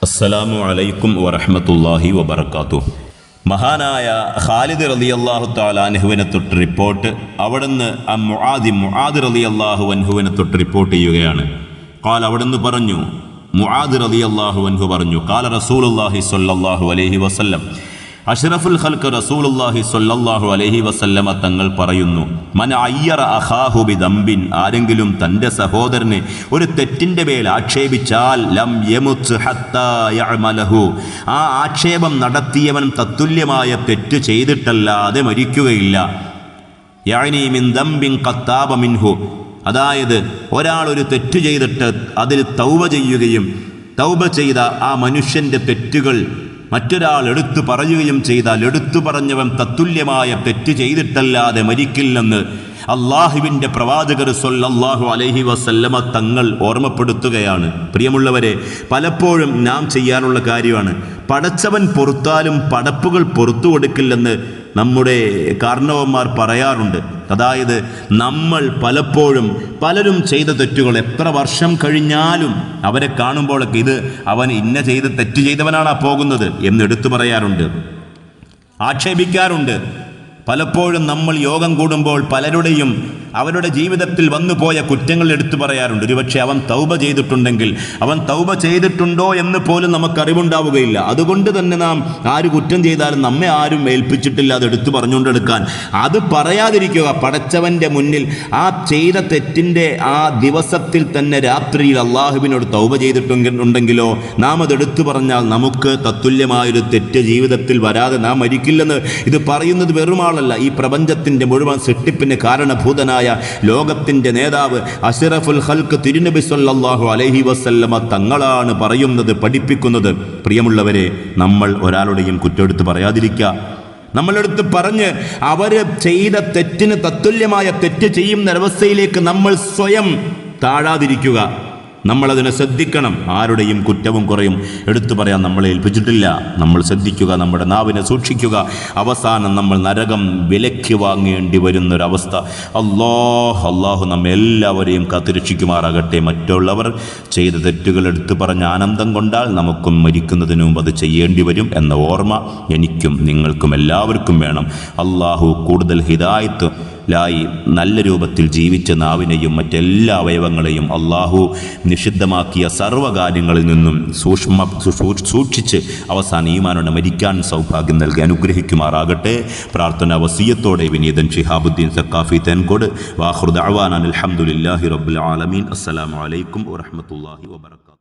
അസ്സലാമു അലൈക്കും വറഹ്മത്തുള്ളാഹി വബറകാതുഹു. മഹാനായ ഖാലിദ് റളിയല്ലാഹു തആല അൻഹുവിനെ തൊട്ട് റിപ്പോർട്ട്, അവിടുന്ന് മുആദ് റളിയല്ലാഹു അൻഹുവിനെ തൊട്ട് റിപ്പോർട്ട് ചെയ്യുകയാണ്. ഖാല, അവിടുന്ന് പറഞ്ഞു, മുആദ് റളിയല്ലാഹു അൻഹു പറഞ്ഞു, ഖാല റസൂലുള്ളാഹി സ്വല്ലല്ലാഹു അലൈഹി വസല്ലം, അഷ്റഫുൽ ഖൽഖ് റസൂലുള്ളാഹി സ്വല്ലല്ലാഹു അലൈഹി വസല്ലമ തങ്ങൾ പറയുന്നു, മൻ അയ്യറ അഖാഹു ബിദംബിൻ, ആരെങ്കിലും തൻ്റെ സഹോദരനെ ഒരു തെറ്റിൻ്റെ മേൽ ആക്ഷേപിച്ചാൽ, ലം യമുത് ഹത്താ യഅമലഹു, ആ ആക്ഷേപം നടത്തിയവൻ തത്തുല്യമായ തെറ്റ് ചെയ്തിട്ടല്ലാതെ മരിക്കുകയില്ല. യഅനി മിൻ ദംബിൻ ഖത്താബ മിൻഹു, അതായത് ഒരാൾ ഒരു തെറ്റ് ചെയ്തിട്ട് അതിൽ തൗബ ചെയ്യുകയും തൗബ ചെയ്ത ആ മനുഷ്യൻ്റെ തെറ്റുകൾ മറ്റൊരാൾ എടുത്തു പറയുകയും ചെയ്താൽ എടുത്തു പറഞ്ഞവൻ തത്തുല്യമായ തെറ്റ് ചെയ്തിട്ടല്ലാതെ മരിക്കില്ലെന്ന് അള്ളാഹുവിൻ്റെ പ്രവാചകർ സ്വല്ലല്ലാഹു അലൈഹി വസല്ലമ തങ്ങൾ ഓർമ്മപ്പെടുത്തുകയാണ്. പ്രിയമുള്ളവരെ, പലപ്പോഴും നാം ചെയ്യാനുള്ള കാര്യമാണ്, പടച്ചവൻ പൊറുത്താലും പടപ്പുകൾ പുറത്തു കൊടുക്കില്ലെന്ന് നമ്മുടെ കാരണവന്മാർ പറയാറുണ്ട്. അതായത് നമ്മൾ പലപ്പോഴും പലരും ചെയ്ത തെറ്റുകൾ എത്ര വർഷം കഴിഞ്ഞാലും അവരെ കാണുമ്പോഴൊക്കെ ഇത് അവൻ ഇന്ന ചെയ്ത് തെറ്റ് ചെയ്തവനാണ് പോകുന്നത് എന്ന് എടുത്തു പറയാറുണ്ട്, ആക്ഷേപിക്കാറുണ്ട്. പലപ്പോഴും നമ്മൾ യോഗം കൂടുമ്പോൾ പലരുടെയും അവരുടെ ജീവിതത്തിൽ വന്നുപോയ കുറ്റങ്ങൾ എടുത്തു പറയാറുണ്ട്. ഒരുപക്ഷെ അവൻ തൗബ ചെയ്തിട്ടുണ്ടെങ്കിൽ അവൻ തൗബ ചെയ്തിട്ടുണ്ടോ എന്ന് പോലും നമുക്കറിവുണ്ടാവുകയില്ല. അതുകൊണ്ട് തന്നെ നാം ആര് കുറ്റം ചെയ്താലും നമ്മെ ആരും ഏൽപ്പിച്ചിട്ടില്ല അത് എടുത്തു പറഞ്ഞുകൊണ്ടെടുക്കാൻ. അത് പറയാതിരിക്കുക. പടച്ചവൻ്റെ മുന്നിൽ ആ ചെയ്ത തെറ്റിൻ്റെ ആ ദിവസത്തിൽ തന്നെ രാത്രിയിൽ അള്ളാഹുവിനോട് തൗബ ചെയ്തിട്ടുണ്ടെങ്കിലോ നാം അതെടുത്തു പറഞ്ഞാൽ നമുക്ക് തത്തുല്യമായൊരു തെറ്റ് ജീവിതത്തിൽ വരാതെ നാം മരിക്കില്ലെന്ന് ഇത് പറയുന്നത് വെറുമാളല്ല. ഈ പ്രപഞ്ചത്തിൻ്റെ മുഴുവൻ സൃഷ്ടിപ്പിന് കാരണഭൂതനായ ലോകത്തിന്റെ നേതാവ് അഷ്റഫുൽ ഖൽഖ് തിരുനബി സ്വല്ലല്ലാഹു അലൈഹി വസല്ലമ തങ്ങളാണ് പറയുന്നത്, പഠിപ്പിക്കുന്നത്. പ്രിയമുള്ളവരെ, നമ്മൾ ഒരാളുടെയും കുറ്റമെടുത്ത് പറയാതിരിക്കുക. നമ്മളെടുത്ത് പറഞ്ഞ് അവര് ചെയ്ത തെറ്റിന് തത്തുല്യമായ തെറ്റ് ചെയ്യുന്ന അവസ്ഥയിലേക്ക് നമ്മൾ സ്വയം താഴാതിരിക്കുക. നമ്മളതിനെ ശ്രദ്ധിക്കണം. ആരുടെയും കുറ്റവും കുറയും എടുത്തു പറയാൻ നമ്മളെ ഏൽപ്പിച്ചിട്ടില്ല. നമ്മൾ ശ്രദ്ധിക്കുക, നമ്മുടെ നാവിനെ സൂക്ഷിക്കുക. അവസാനം നമ്മൾ നരകം വിലയ്ക്ക് വാങ്ങേണ്ടി വരുന്നൊരവസ്ഥ അള്ളാഹു നമ്മെ എല്ലാവരെയും കാത്തുരക്ഷിക്കുമാറാകട്ടെ. മറ്റുള്ളവർ ചെയ്ത തെറ്റുകൾ എടുത്തു പറഞ്ഞ് ആനന്ദം കൊണ്ടാൽ നമുക്കും മരിക്കുന്നതിന് മുമ്പ് അത് ചെയ്യേണ്ടി വരും എന്ന ഓർമ്മ എനിക്കും നിങ്ങൾക്കും എല്ലാവർക്കും വേണം. അള്ളാഹു കൂടുതൽ ഹിദായത്ത് ലായി നല്ല രൂപത്തിൽ ജീവിച്ച നാവിനെയും മറ്റെല്ലാ അവയവങ്ങളെയും അള്ളാഹു നിഷിദ്ധമാക്കിയ സർവ്വകാര്യങ്ങളിൽ നിന്നും സൂക്ഷിച്ച് അവസാനം ഈമാനോടെ മരിക്കാൻ സൗഭാഗ്യം നൽകി അനുഗ്രഹിക്കുമാറാകട്ടെ. പ്രാർത്ഥന വസിയത്തോടെ വിനീതൻ ഷിഹാബുദ്ദീൻ സക്കാഫി തേൻകോട്. വാഖിറു ദഅ്വാനാ അൽഹംദുലില്ലാഹി റബ്ബിൽ ആലമീൻ. അസ്സലാമു അലൈക്കും വറഹ്മത്തുള്ളാഹി വബറകാതുഹു.